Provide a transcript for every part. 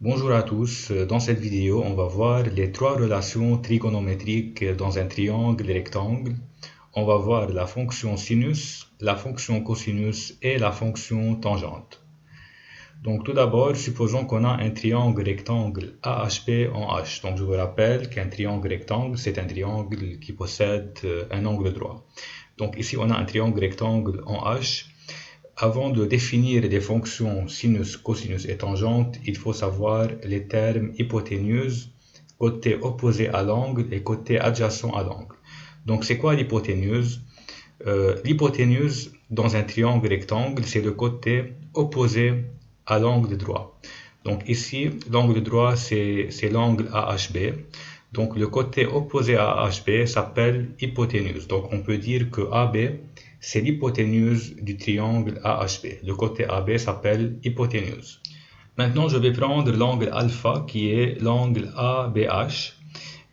Bonjour à tous, dans cette vidéo on va voir les trois relations trigonométriques dans un triangle rectangle. On va voir la fonction sinus, la fonction cosinus et la fonction tangente. Donc tout d'abord, supposons qu'on a un triangle rectangle AHP en H. Donc je vous rappelle qu'un triangle rectangle, c'est un triangle qui possède un angle droit. Donc ici on a un triangle rectangle en H. Avant de définir les fonctions sinus, cosinus et tangente, il faut savoir les termes hypoténuse, côté opposé à l'angle et côté adjacent à l'angle. Donc c'est quoi l'hypoténuse? L'hypoténuse dans un triangle rectangle, c'est le côté opposé à l'angle droit. Donc ici, l'angle droit, c'est l'angle AHB. Donc le côté opposé à AHB s'appelle hypoténuse. Donc on peut dire que AB, c'est l'hypoténuse du triangle AHB. Le côté AB s'appelle hypoténuse. Maintenant, je vais prendre l'angle alpha qui est l'angle ABH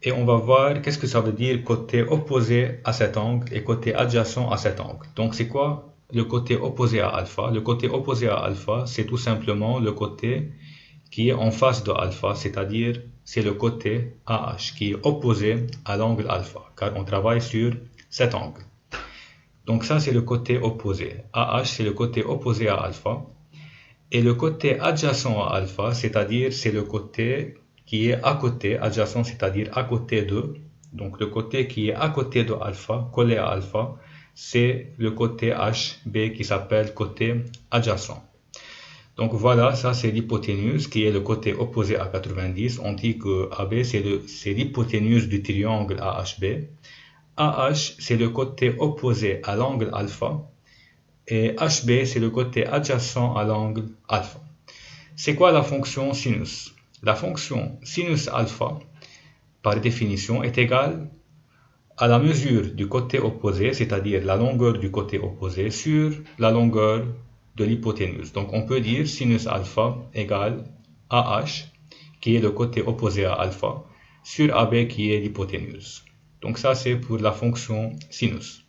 et on va voir qu'est-ce que ça veut dire côté opposé à cet angle et côté adjacent à cet angle. Donc c'est quoi le côté opposé à alpha? Le côté opposé à alpha, c'est tout simplement le côté qui est en face de alpha, c'est-à-dire c'est le côté AH qui est opposé à l'angle alpha, car on travaille sur cet angle. Donc ça, c'est le côté opposé. AH, c'est le côté opposé à alpha. Et le côté adjacent à alpha, c'est-à-dire c'est le côté qui est à côté, adjacent, c'est-à-dire à côté de. Donc le côté qui est à côté de alpha, collé à alpha, c'est le côté HB qui s'appelle côté adjacent. Donc voilà, ça c'est l'hypoténuse qui est le côté opposé à 90. On dit que AB c'est l'hypoténuse du triangle AHB. AH, c'est le côté opposé à l'angle alpha et HB, c'est le côté adjacent à l'angle alpha. C'est quoi la fonction sinus? La fonction sinus alpha, par définition, est égale à la mesure du côté opposé, c'est-à-dire la longueur du côté opposé, sur la longueur de l'hypoténuse. Donc on peut dire sinus alpha égale AH, qui est le côté opposé à alpha, sur AB qui est l'hypoténuse. Donc ça, c'est pour la fonction sinus.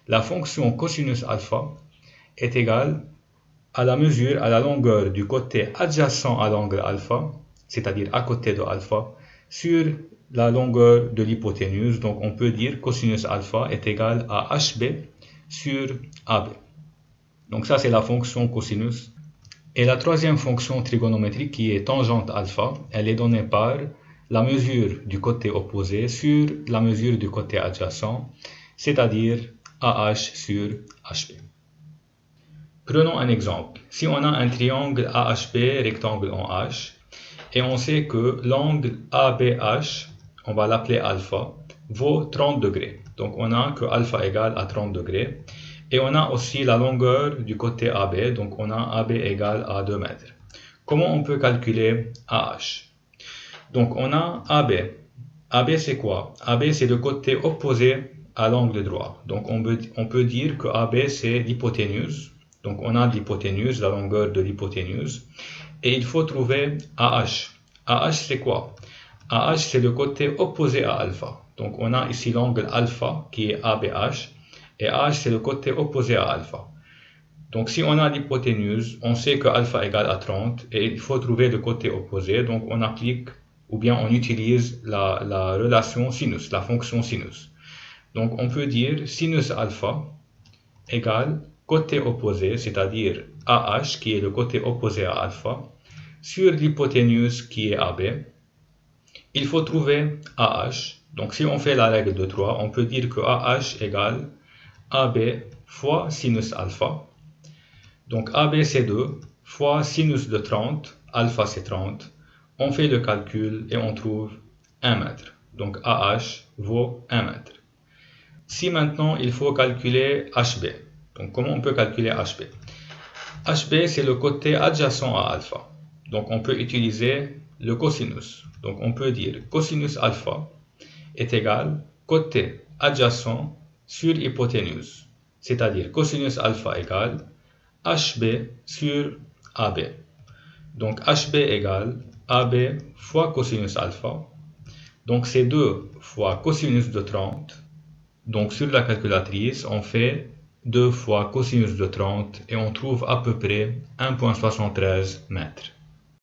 La fonction cosinus alpha est égale à la mesure, à la longueur du côté adjacent à l'angle alpha, c'est-à-dire à côté de alpha, sur la longueur de l'hypoténuse. Donc on peut dire cosinus alpha est égal à HB sur AB. Donc ça, c'est la fonction cosinus. Et la troisième fonction trigonométrique qui est tangente alpha, elle est donnée par la mesure du côté opposé sur la mesure du côté adjacent, c'est-à-dire AH sur HB. Prenons un exemple. Si on a un triangle AHB rectangle en H, et on sait que l'angle ABH, on va l'appeler alpha, vaut 30 degrés. Donc on a que alpha égale à 30 degrés. Et on a aussi la longueur du côté AB, donc on a AB égale à 2 mètres. Comment on peut calculer AH? Donc on a AB. AB c'est quoi? AB c'est le côté opposé à l'angle droit. Donc on peut dire que AB c'est l'hypoténuse. Donc on a l'hypoténuse, la longueur de l'hypoténuse. Et il faut trouver AH. AH c'est quoi? AH c'est le côté opposé à alpha. Donc on a ici l'angle alpha qui est ABH. Et AH c'est le côté opposé à alpha. Donc si on a l'hypoténuse, on sait que alpha égale à 30 et il faut trouver le côté opposé. Donc on applique ou bien on utilise la relation sinus, la fonction sinus. Donc on peut dire sinus alpha égale côté opposé, c'est-à-dire AH qui est le côté opposé à alpha, sur l'hypoténuse qui est AB. Il faut trouver AH. Donc si on fait la règle de 3, on peut dire que AH égale AB fois sinus alpha. Donc AB c'est 2 fois sinus de 30, alpha c'est 30. On fait le calcul et on trouve 1 mètre. Donc AH vaut 1 mètre. Si maintenant il faut calculer HB. Donc comment on peut calculer HB? HB c'est le côté adjacent à alpha. Donc on peut utiliser le cosinus. Donc on peut dire cosinus alpha est égal côté adjacent sur hypoténuse. C'est-à-dire cosinus alpha égale HB sur AB. Donc HB égale AB fois cosinus alpha. Donc c'est 2 fois cosinus de 30. Donc sur la calculatrice, on fait 2 fois cosinus de 30 et on trouve à peu près 1,73 mètres.